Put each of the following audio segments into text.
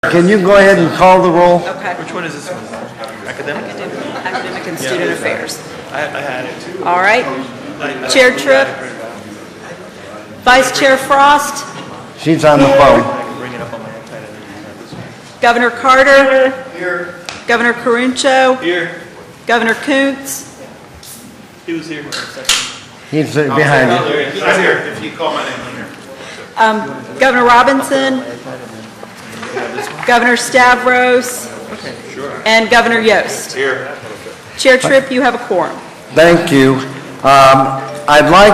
Can you go ahead and call the roll? Okay. Which one is this one? Academic? Academic and Student Affairs. I had it. All right. Chair Tripp. Vice Chair Frost. She's on the phone. I can bring it up on my iPad. Governor Carter. Here. Governor Caruncho. Here. Governor Kuntz. He was here. He's behind you. He's here. If you call my name later. Governor Robinson. Governor Stavros. And Governor Yost. Here. Chair Tripp, you have a quorum. Thank you. I'd like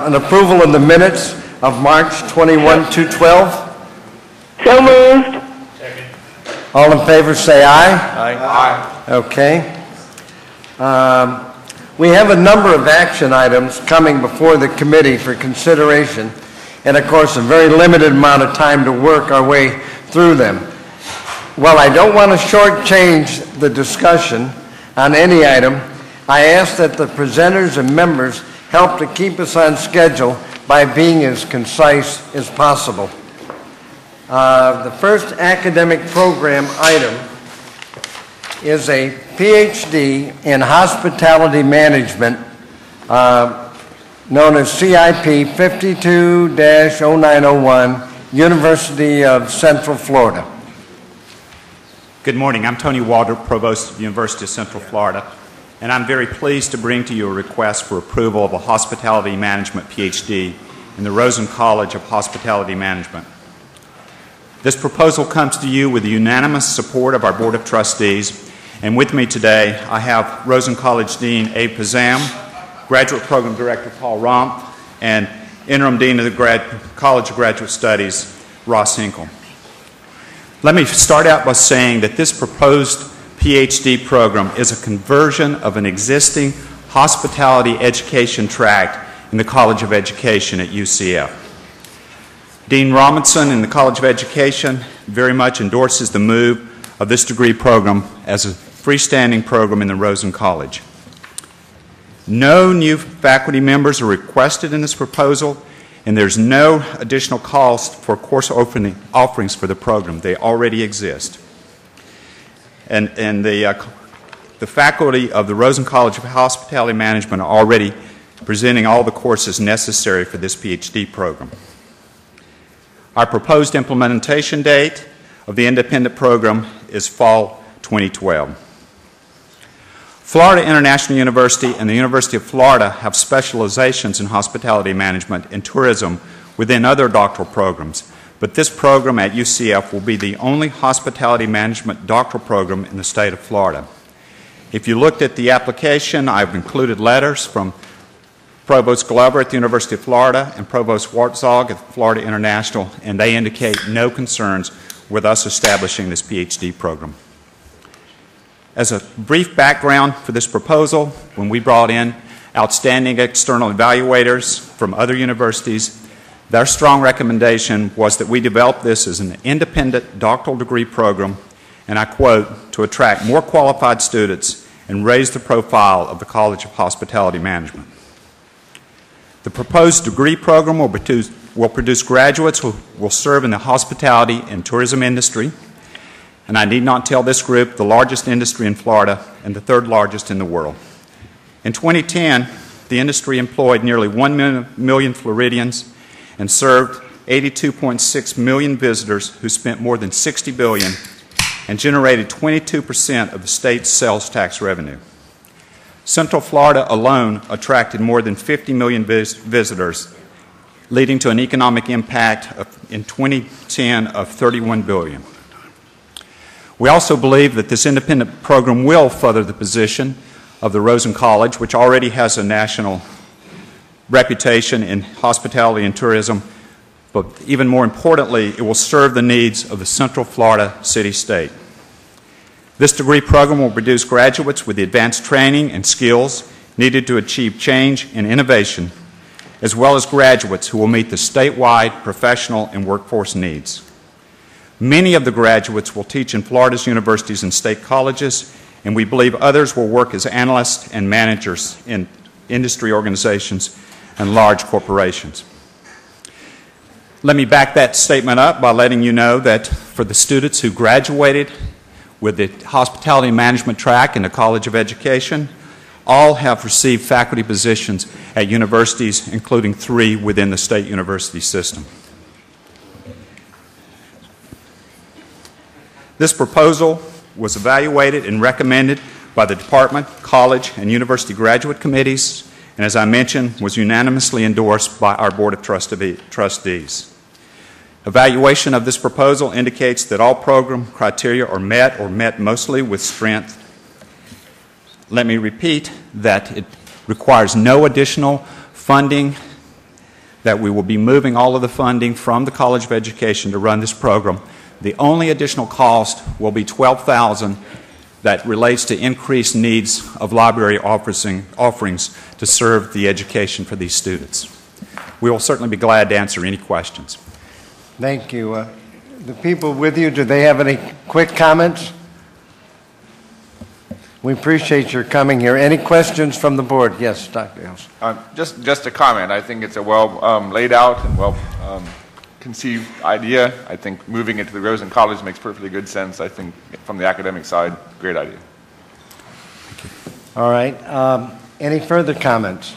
an approval of the minutes of March 21, 2012. So moved. All in favor say aye. Aye. Okay. We have a number of action items coming before the committee for consideration, and of course a very limited amount of time to work our way through them. While I don't want to shortchange the discussion on any item, I ask that the presenters and members help to keep us on schedule by being as concise as possible. The first academic program item is a PhD in Hospitality Management, known as CIP 52-0901, University of Central Florida. Good morning. I'm Tony Walter, Provost of the University of Central Florida, and I'm very pleased to bring to you a request for approval of a Hospitality Management PhD in the Rosen College of Hospitality Management. This proposal comes to you with the unanimous support of our Board of Trustees, and with me today I have Rosen College Dean Abe Pazam, Graduate Program Director Paul Romp, and Interim Dean of the College of Graduate Studies, Ross Hinkle. Let me start out by saying that this proposed PhD program is a conversion of an existing hospitality education track in the College of Education at UCF. Dean Robinson in the College of Education very much endorses the move of this degree program as a freestanding program in the Rosen College. No new faculty members are requested in this proposal, and there's no additional cost for course offerings for the program. They already exist. And the faculty of the Rosen College of Hospitality Management are already presenting all the courses necessary for this PhD program. Our proposed implementation date of the independent program is fall 2012. Florida International University and the University of Florida have specializations in hospitality management and tourism within other doctoral programs, but this program at UCF will be the only hospitality management doctoral program in the state of Florida. If you looked at the application, I've included letters from Provost Glover at the University of Florida and Provost Wartzog at Florida International, and they indicate no concerns with us establishing this PhD program. As a brief background for this proposal, when we brought in outstanding external evaluators from other universities, their strong recommendation was that we develop this as an independent doctoral degree program, and I quote, to attract more qualified students and raise the profile of the College of Hospitality Management. The proposed degree program will produce graduates who will serve in the hospitality and tourism industry, and I need not tell this group the largest industry in Florida and the third largest in the world. In 2010, the industry employed nearly 1 million Floridians and served 82.6 million visitors who spent more than $60 billion and generated 22% of the state's sales tax revenue. Central Florida alone attracted more than 50 million visitors, leading to an economic impact in 2010 of $31 billion. We also believe that this independent program will further the position of the Rosen College, which already has a national reputation in hospitality and tourism, but even more importantly, it will serve the needs of the Central Florida city-state. This degree program will produce graduates with the advanced training and skills needed to achieve change and innovation, as well as graduates who will meet the statewide professional and workforce needs. Many of the graduates will teach in Florida's universities and state colleges, and we believe others will work as analysts and managers in industry organizations and large corporations. Let me back that statement up by letting you know that for the students who graduated with the hospitality management track in the College of Education. All have received faculty positions at universities, including 3 within the state university system. This proposal was evaluated and recommended by the department, college, and university graduate committees, and as I mentioned, was unanimously endorsed by our Board of Trustees. Evaluation of this proposal indicates that all program criteria are met or met mostly with strength. Let me repeat that it requires no additional funding, that we will be moving all of the funding from the College of Education to run this program. The only additional cost will be $12,000 that relates to increased needs of library offerings to serve the education for these students. We will certainly be glad to answer any questions. Thank you. The people with you, do they have any quick comments? We appreciate your coming here. Any questions from the board? Yes, Dr. Ellis. Just a comment. I think it's a well laid out and well conceived idea. I think moving it to the Rosen College makes perfectly good sense. I think from the academic side, great idea. All right. Any further comments?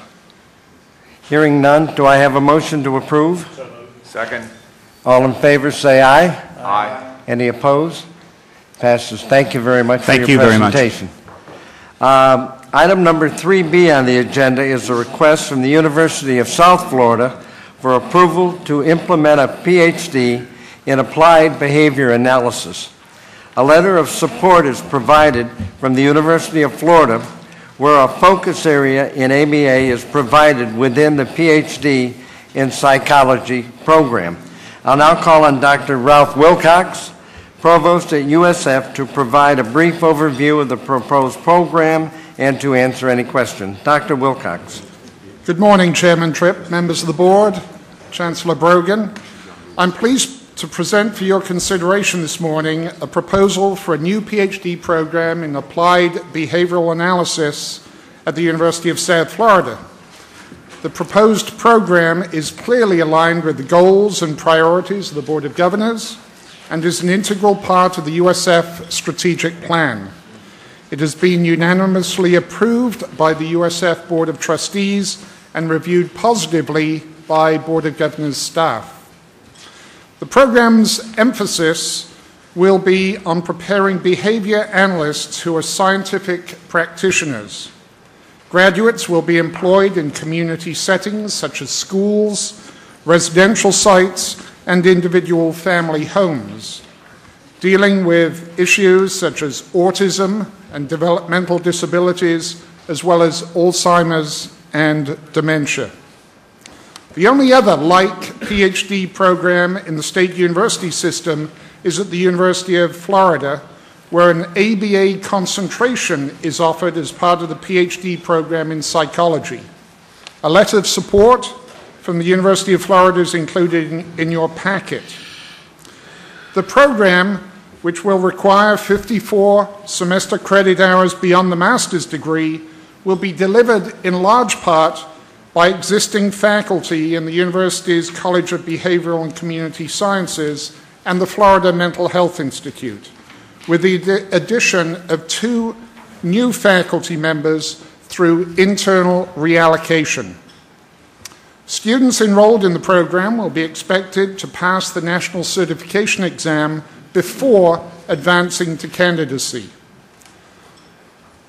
Hearing none, do I have a motion to approve? Second. All in favor say aye. Aye. Any opposed? Passes. Thank you very much for your presentation. Item number 3B on the agenda is a request from the University of South Florida for approval to implement a PhD in Applied Behavior Analysis. A letter of support is provided from the University of Florida, where a focus area in ABA is provided within the PhD in Psychology program. I'll now call on Dr. Ralph Wilcox, Provost at USF, to provide a brief overview of the proposed program and to answer any questions. Dr. Wilcox. Good morning, Chairman Tripp, members of the board, Chancellor Brogan. I'm pleased to present for your consideration this morning a proposal for a new PhD program in applied behavioral analysis at the University of South Florida. The proposed program is clearly aligned with the goals and priorities of the Board of Governors and is an integral part of the USF strategic plan. It has been unanimously approved by the USF Board of Trustees and reviewed positively by Board of Governors staff. The program's emphasis will be on preparing behavior analysts who are scientific practitioners. Graduates will be employed in community settings such as schools, residential sites, and individual family homes, dealing with issues such as autism and developmental disabilities, as well as Alzheimer's and dementia. The only other like PhD program in the state university system is at the University of Florida, where an ABA concentration is offered as part of the PhD program in psychology. A letter of support from the University of Florida is included in your packet. The program, which will require 54 semester credit hours beyond the master's degree, will be delivered in large part by existing faculty in the university's College of Behavioral and Community Sciences and the Florida Mental Health Institute, with the addition of 2 new faculty members through internal reallocation. Students enrolled in the program will be expected to pass the national certification exam before advancing to candidacy.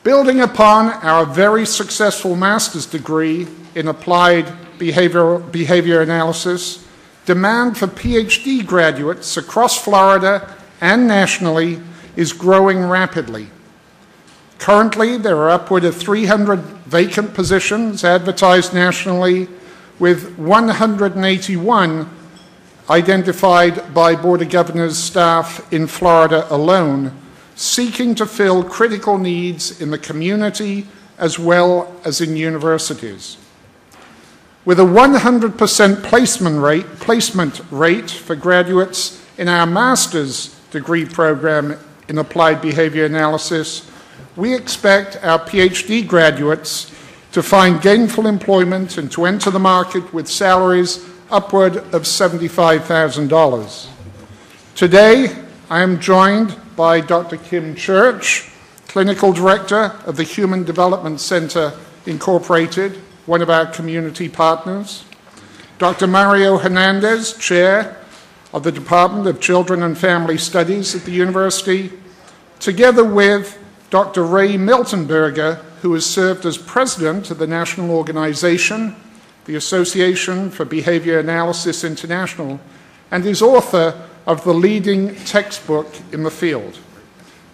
Building upon our very successful master's degree in applied behavior analysis, demand for PhD graduates across Florida and nationally is growing rapidly. Currently, there are upward of 300 vacant positions advertised nationally, with 181 identified by Board of Governors staff in Florida alone, seeking to fill critical needs in the community as well as in universities. With a 100% placement rate for graduates in our master's degree program in applied behavior analysis, we expect our PhD graduates to find gainful employment and to enter the market with salaries upward of $75,000. Today, I am joined by Dr. Kim Church, Clinical Director of the Human Development Center Incorporated, one of our community partners, Dr. Mario Hernandez, Chair of the Department of Children and Family Studies at the university, together with Dr. Ray Miltenberger, who has served as President of the national organization, the Association for Behavior Analysis International, and is author of the leading textbook in the field.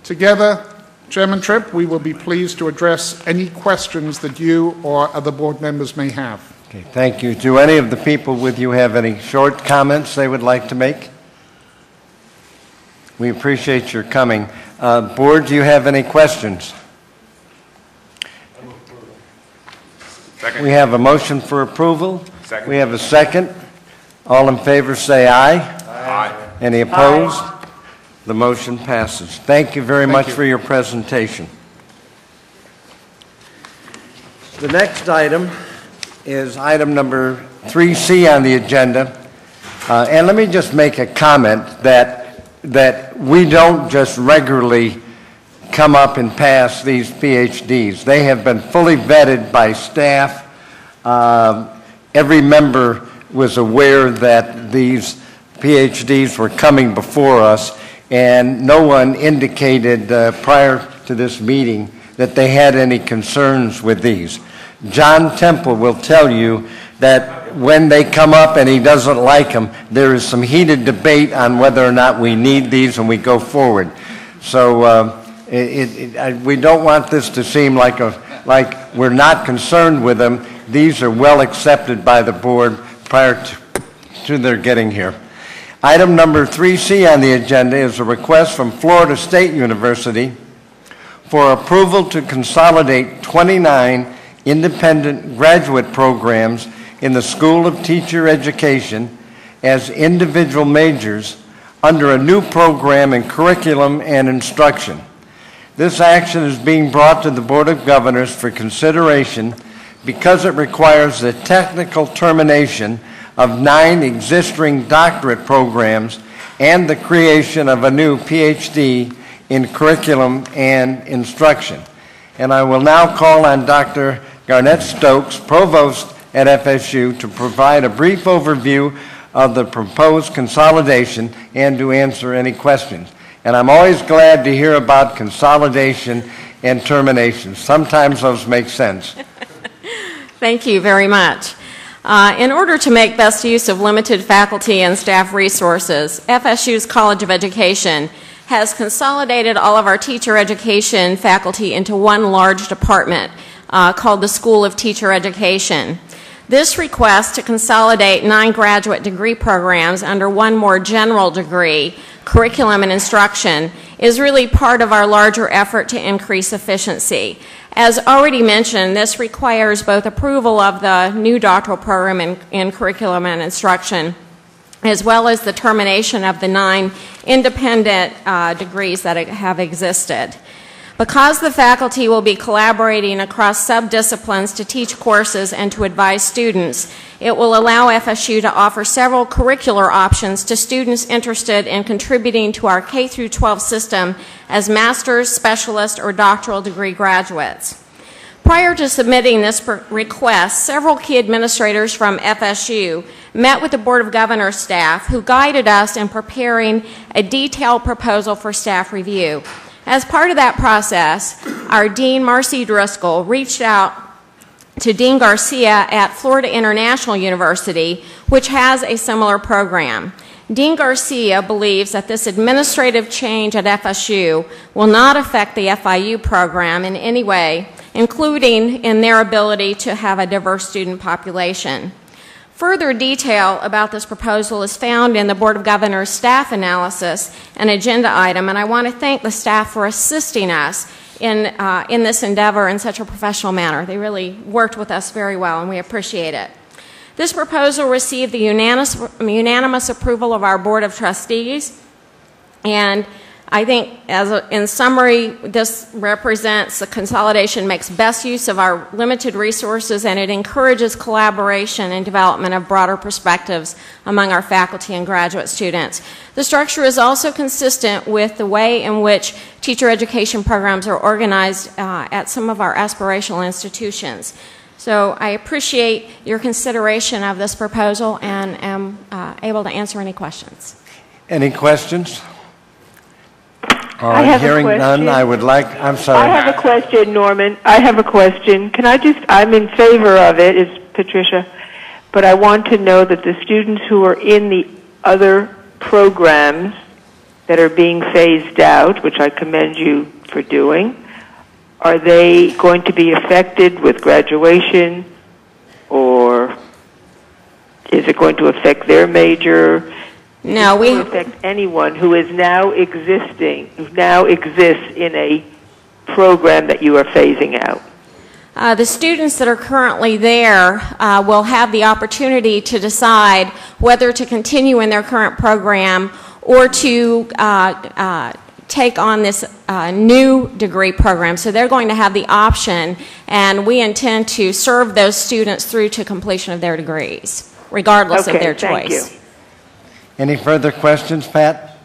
Together, Chairman Tripp, we will be pleased to address any questions that you or other board members may have. Okay, thank you. Do any of the people with you have any short comments they would like to make? We appreciate your coming. Board, do you have any questions? Second. We have a motion for approval. Second. We have a second. All in favor say aye. Aye. Any opposed? The motion passes. Thank you very much for your presentation. The next item is item number 3C on the agenda. And let me just make a comment that we don't just regularly come up and pass these PhDs. They have been fully vetted by staff. Every member was aware that these PhDs were coming before us, and no one indicated prior to this meeting that they had any concerns with these. John Temple will tell you that when they come up and he doesn't like them, there is some heated debate on whether or not we need these and we go forward. So we don't want this to seem like we're not concerned with them. These are well accepted by the board prior to their getting here. Item number 3C on the agenda is a request from Florida State University for approval to consolidate 29 independent graduate programs in the School of Teacher Education as individual majors under a new program in curriculum and instruction. This action is being brought to the Board of Governors for consideration because it requires the technical termination of 9 existing doctorate programs and the creation of a new PhD in curriculum and instruction. And I will now call on Dr. Garnett Stokes, Provost at FSU, to provide a brief overview of the proposed consolidation and to answer any questions. And I'm always glad to hear about consolidation and termination. Sometimes those make sense. Thank you very much. In order to make best use of limited faculty and staff resources, FSU's College of Education has consolidated all of our teacher education faculty into one large department called the School of Teacher Education. This request to consolidate 9 graduate degree programs under one more general degree, curriculum and instruction, is really part of our larger effort to increase efficiency. As already mentioned, this requires both approval of the new doctoral program in curriculum and instruction, as well as the termination of the 9 independent degrees that have existed. Because the faculty will be collaborating across subdisciplines to teach courses and to advise students, it will allow FSU to offer several curricular options to students interested in contributing to our K-12 system as master's, specialist, or doctoral degree graduates. Prior to submitting this request, several key administrators from FSU met with the Board of Governors staff who guided us in preparing a detailed proposal for staff review. As part of that process, our Dean, Marcy Driscoll, reached out to Dean Garcia at Florida International University, which has a similar program. Dean Garcia believes that this administrative change at FSU will not affect the FIU program in any way, including in their ability to have a diverse student population. Further detail about this proposal is found in the Board of Governors staff analysis and agenda item, and I want to thank the staff for assisting us in this endeavor in such a professional manner. They really worked with us very well, and we appreciate it. This proposal received the unanimous approval of our Board of Trustees, and I think, in summary, this represents the consolidation makes best use of our limited resources, and it encourages collaboration and development of broader perspectives among our faculty and graduate students. The structure is also consistent with the way in which teacher education programs are organized at some of our aspirational institutions. So I appreciate your consideration of this proposal and am able to answer any questions. Any questions? All right, hearing none, I would like, I'm sorry. I have a question, Norman. I have a question. I'm in favor of it, is Patricia, but I want to know that the students who are in the other programs that are being phased out, which I commend you for doing, are they going to be affected with graduation, or is it going to affect their major? No, we affect anyone who is now exists in a program that you are phasing out. The students that are currently there will have the opportunity to decide whether to continue in their current program or to take on this new degree program. So they're going to have the option, and we intend to serve those students through to completion of their degrees, regardless of their choice. Thank you. Any further questions, Pat?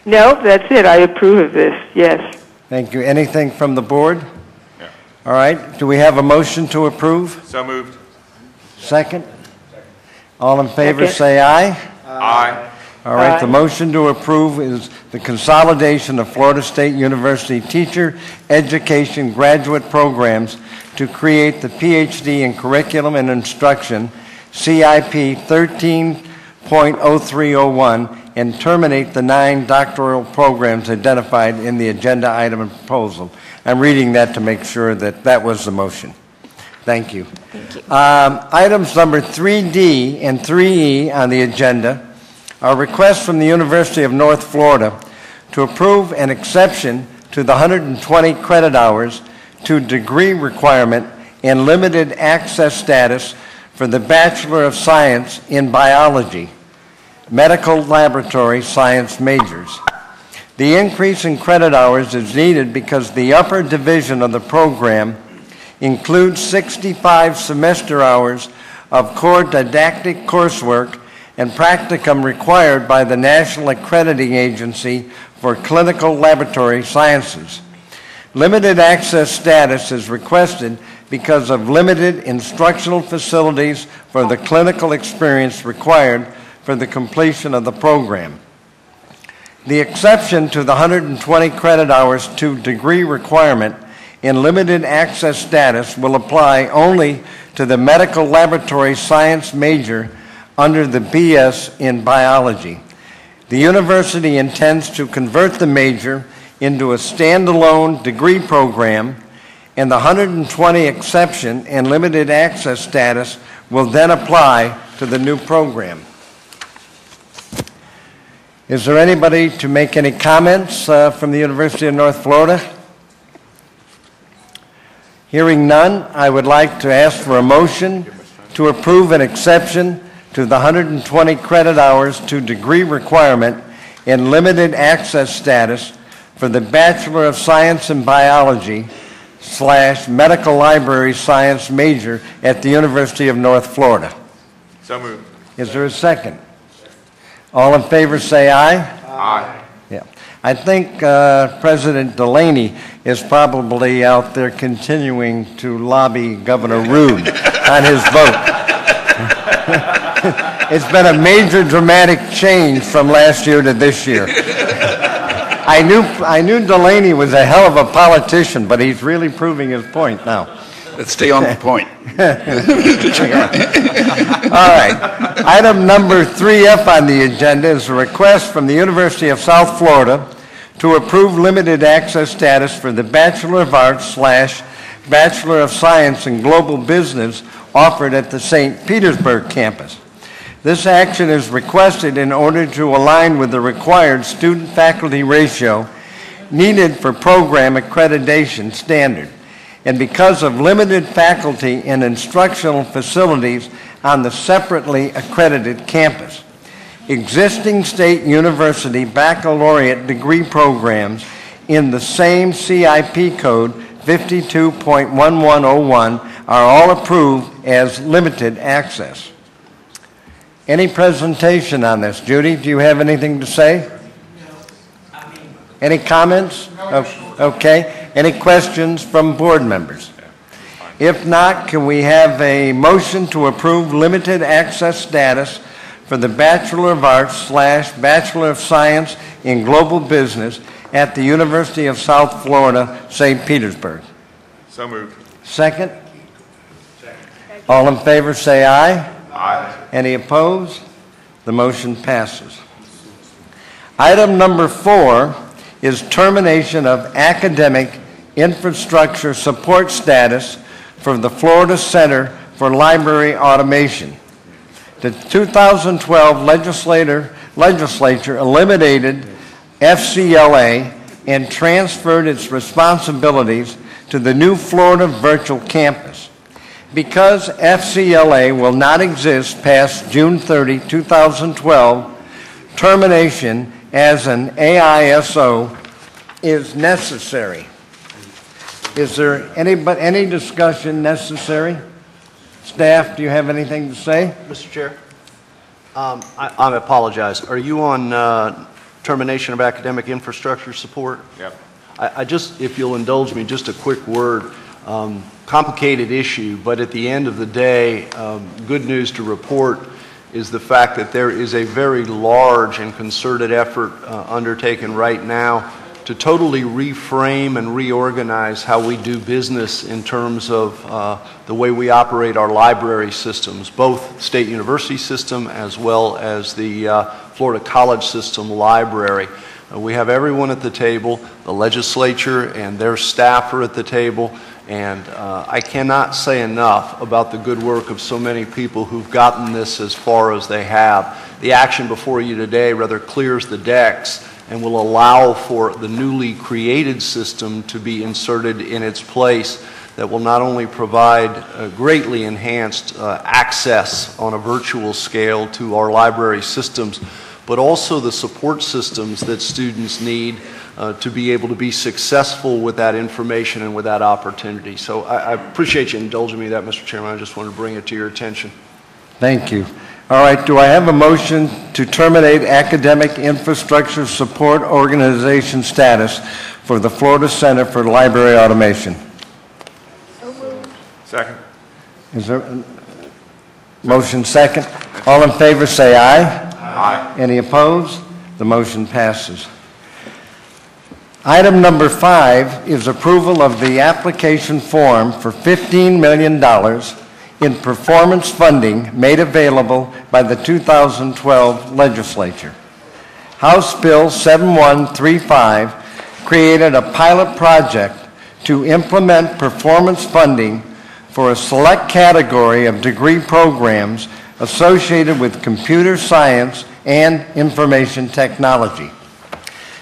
No, that's it. I approve of this, yes. Thank you. Anything from the board? Yeah. All right. Do we have a motion to approve? So moved. Second? All in favor say aye. Aye. All right. The motion to approve is the consolidation of Florida State University teacher education graduate programs to create the PhD in Curriculum and Instruction, CIP 13.0301, and terminate the 9 doctoral programs identified in the agenda item and proposal. I'm reading that to make sure that that was the motion. Thank you. Thank you. Items number 3D and 3E on the agenda are requests from the University of North Florida to approve an exception to the 120 credit hours to degree requirement and limited access status for the Bachelor of Science in Biology, medical laboratory science majors. The increase in credit hours is needed because the upper division of the program includes 65 semester hours of core didactic coursework and practicum required by the National Accrediting Agency for Clinical Laboratory Sciences. Limited access status is requested because of limited instructional facilities for the clinical experience required for the completion of the program. The exception to the 120 credit hours to degree requirement in limited access status will apply only to the medical laboratory science major under the BS in biology. The university intends to convert the major into a standalone degree program, and the 120 exception and limited access status will then apply to the new program. Is there anybody to make any comments from the University of North Florida? Hearing none, I would like to ask for a motion to approve an exception to the 120 credit hours to degree requirement and limited access status for the Bachelor of Science in Biology / Medical Library Science major at the University of North Florida. So moved. Is there a second? All in favor say aye. Aye. Yeah. I think President Delaney is probably out there continuing to lobby Governor Rood on his vote. It's been a major dramatic change from last year to this year. I knew Delaney was a hell of a politician, but he's really proving his point now. Let's stay on the point. All right. Item number 3F on the agenda is a request from the University of South Florida to approve limited access status for the Bachelor of Arts / Bachelor of Science in Global Business offered at the St. Petersburg campus. This action is requested in order to align with the required student-faculty ratio needed for program accreditation standard, and because of limited faculty and instructional facilities on the separately accredited campus. existing state university baccalaureate degree programs in the same CIP code 52.1101 are all approved as limited access. Any presentation on this? Judy, do you have anything to say? Any comments? Okay. Any questions from board members? If not, can we have a motion to approve limited access status for the Bachelor of Arts / Bachelor of Science in Global Business at the University of South Florida, St. Petersburg? So moved. Second? All in favor say aye. Aye. Any opposed? The motion passes. Item number 4 is termination of academic infrastructure support status for the Florida Center for Library Automation. The 2012 legislature eliminated FCLA and transferred its responsibilities to the new Florida Virtual Campus. Because FCLA will not exist past June 30, 2012, termination as an AISO is necessary. Is there any discussion necessary? Staff, do you have anything to say? Mr. Chair, I apologize. Are you on termination of academic infrastructure support? Yep. I just, if you'll indulge me, just a quick word. Complicated issue, but at the end of the day, good news to report is the fact that there is a very large and concerted effort undertaken right now to totally reframe and reorganize how we do business in terms of the way we operate our library systems, both state university system as well as the Florida College System library. We have everyone at the table, the legislature and their staff are at the table, and I cannot say enough about the good work of so many people who've gotten this as far as they have. The action before you today rather clears the decks and will allow for the newly created system to be inserted in its place that will not only provide greatly enhanced access on a virtual scale to our library systems, but also the support systems that students need to be able to be successful with that information and with that opportunity. So I appreciate you indulging me in that, Mr. Chairman. I just wanted to bring it to your attention. Thank you. All right, do I have a motion to terminate academic infrastructure support organization status for the Florida Center for Library Automation? Second. Is there a motion second? All in favor say aye. Aye. Any opposed? The motion passes. Item number 5 is approval of the application form for $15 million in performance funding made available by the 2012 legislature. House Bill 7135 created a pilot project to implement performance funding for a select category of degree programs associated with computer science and information technology.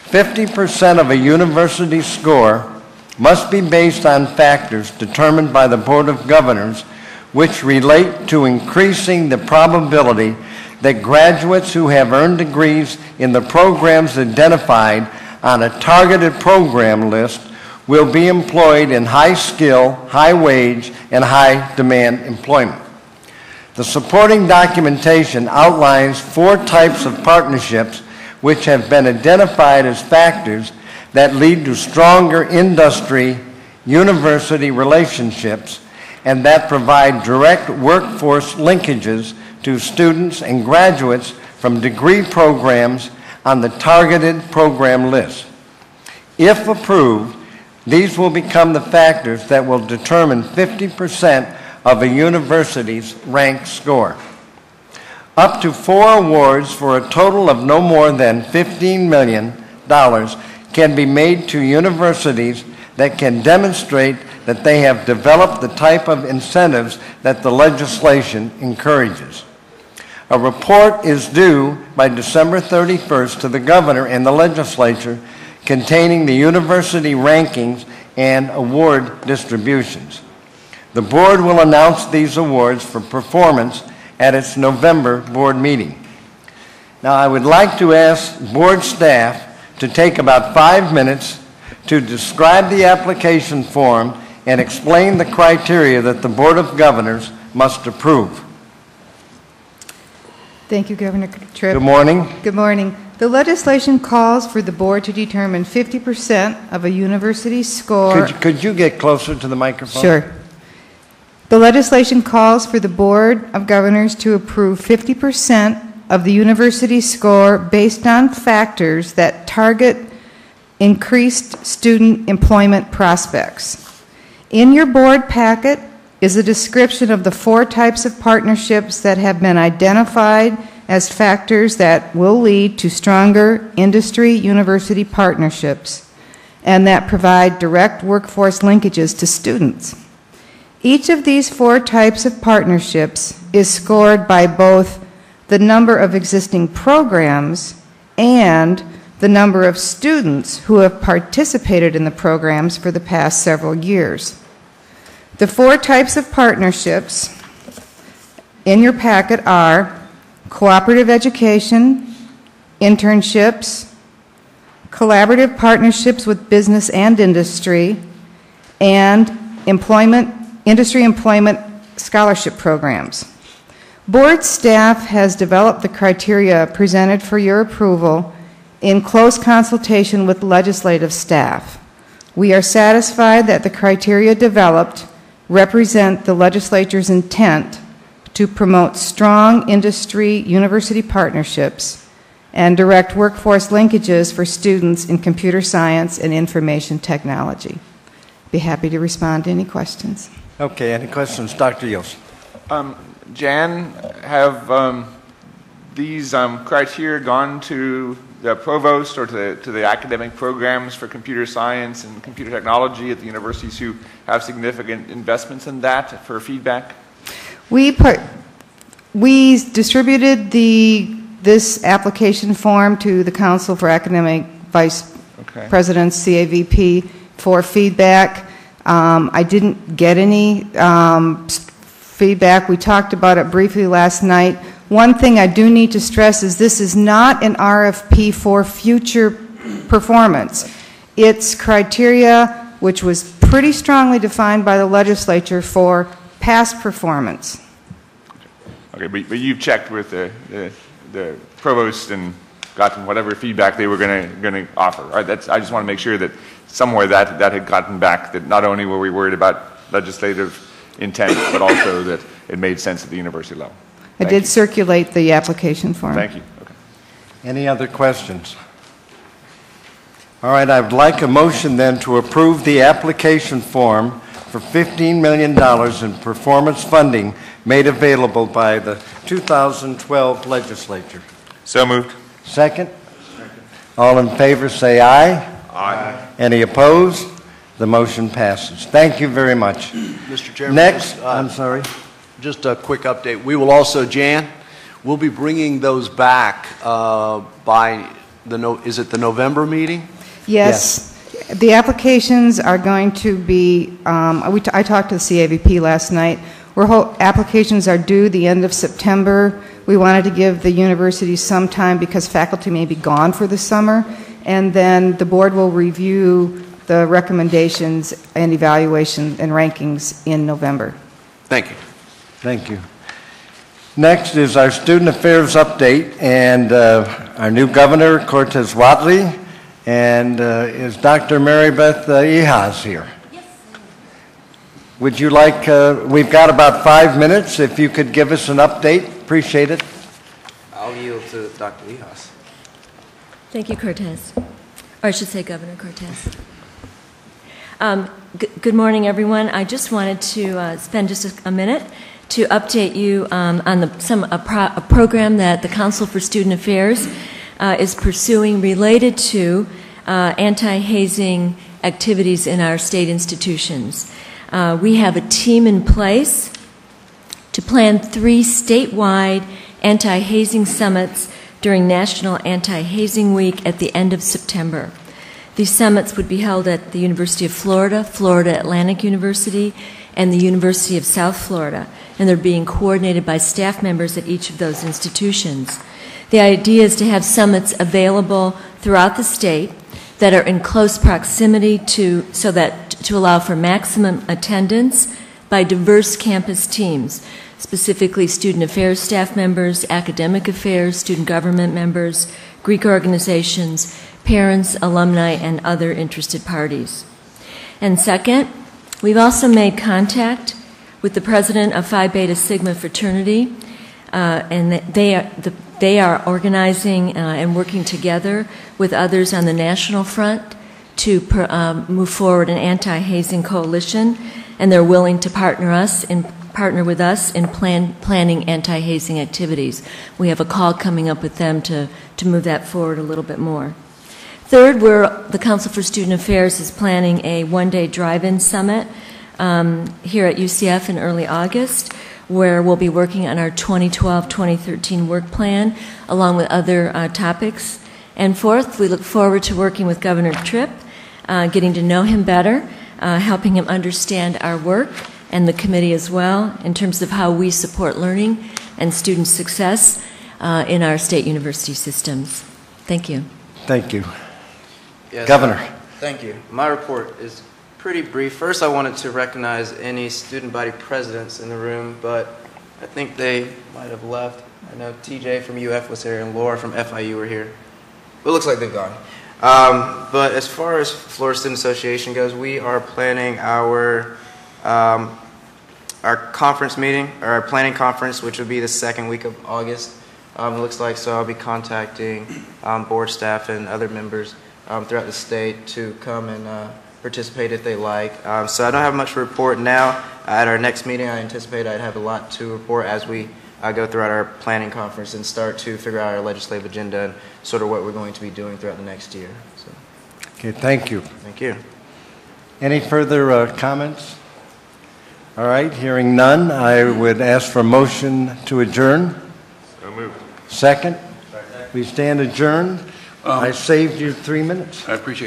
50% of a university score must be based on factors determined by the Board of Governors which relate to increasing the probability that graduates who have earned degrees in the programs identified on a targeted program list will be employed in high-skill, high-wage, and high-demand employment. The supporting documentation outlines 4 types of partnerships which have been identified as factors that lead to stronger industry-university relationships and that provide direct workforce linkages to students and graduates from degree programs on the targeted program list. If approved, these will become the factors that will determine 50% of a university's ranked score. Up to 4 awards for a total of no more than $15 million can be made to universities that can demonstrate that they have developed the type of incentives that the legislation encourages. A report is due by December 31st to the governor and the legislature containing the university rankings and award distributions. The board will announce these awards for performance at its November board meeting. Now, I would like to ask board staff to take about 5 minutes to describe the application form and explain the criteria that the Board of Governors must approve. Thank you, Governor Tripp. Good morning. Good morning. The legislation calls for the board to determine 50% of a university score. Could you get closer to the microphone? Sure. The legislation calls for the Board of Governors to approve 50% of the university score based on factors that target increased student employment prospects. In your board packet is a description of the 4 types of partnerships that have been identified as factors that will lead to stronger industry-university partnerships and that provide direct workforce linkages to students. Each of these 4 types of partnerships is scored by both the number of existing programs and the number of students who have participated in the programs for the past several years. The 4 types of partnerships in your packet are cooperative education, internships, collaborative partnerships with business and industry, and industry employment scholarship programs. Board staff has developed the criteria presented for your approval in close consultation with legislative staff. We are satisfied that the criteria developed represent the legislature's intent to promote strong industry-university partnerships and direct workforce linkages for students in computer science and information technology. Be happy to respond to any questions. Okay, any questions? Dr. Yost. Jan, have these criteria gone to the provost or to the academic programs for computer science and computer technology at the universities who have significant investments in that for feedback? We distributed this application form to the Council for Academic Vice Presidents, CAVP, for feedback. I didn't get any feedback. We talked about it briefly last night. One thing I do need to stress is this is not an RFP for future performance. It's criteria which was pretty strongly defined by the legislature for past performance. Okay, but you've checked with the provost and gotten whatever feedback they were going to offer. Right? I just want to make sure that somewhere that had gotten back, that not only were we worried about legislative intent, but also that it made sense at the university level. I did circulate the application form. Thank you. Okay. Any other questions? All right, I'd like a motion then to approve the application form for $15 million in performance funding made available by the 2012 legislature. So moved. Second? All in favor say aye. Aye. Any opposed? The motion passes. Thank you very much. Mr. Chairman. Next, I'm sorry. Just a quick update. We will also, Jan, we'll be bringing those back by is it the November meeting? Yes. The applications are going to be, I talked to the CAVP last night. Applications are due the end of September. We wanted to give the university some time because faculty may be gone for the summer, and then the board will review the recommendations and evaluation and rankings in November. Thank you. Thank you. Next is our student affairs update, and our new governor, Cortez Whatley, and is Dr. Mary Beth Ihas here? Yes. Would you like, we've got about 5 minutes, if you could give us an update, appreciate it. I'll yield to Dr. Ihas. Thank you, Cortez. Or I should say Governor Cortez. Good morning, everyone. I just wanted to spend just a minute to update you on a program that the Council for Student Affairs is pursuing related to anti-hazing activities in our state institutions. We have a team in place to plan 3 statewide anti-hazing summits during National Anti-Hazing Week at the end of September. These summits would be held at the University of Florida, Florida Atlantic University, and the University of South Florida, and they're being coordinated by staff members at each of those institutions. The idea is to have summits available throughout the state that are in close proximity to allow for maximum attendance by diverse campus teams, specifically student affairs staff members, academic affairs, student government members, Greek organizations, parents, alumni, and other interested parties. And second, we've also made contact with the president of Phi Beta Sigma fraternity, and they are organizing and working together with others on the national front to move forward an anti-hazing coalition, and they're willing to partner with us in planning anti-hazing activities. We have a call coming up with them to move that forward a little bit more. Third, the Council for Student Affairs is planning a one-day drive-in summit here at UCF in early August, where we'll be working on our 2012-2013 work plan, along with other topics. And fourth, we look forward to working with Governor Tripp, getting to know him better, helping him understand our work, and the committee as well, in terms of how we support learning and student success in our state university systems. Thank you. Thank you. Yes, Governor. Thank you. My report is pretty brief. First, I wanted to recognize any student body presidents in the room, but I think they might have left. I know TJ from UF was here and Laura from FIU were here. But it looks like they've gone. But as far as Florida Student Association goes, we are planning our conference meeting, or our planning conference, which will be the second week of August. It looks like, so I'll be contacting board staff and other members throughout the state to come and participate if they like. So I don't have much to report now. At our next meeting, I anticipate I'd have a lot to report as we go throughout our planning conference and start to figure out our legislative agenda and sort of what we're going to be doing throughout the next year. So. Okay, thank you. Thank you. Any further comments? All right, hearing none, I would ask for a motion to adjourn. So moved. Second? We stand adjourned. I saved you 3 minutes. I appreciate it.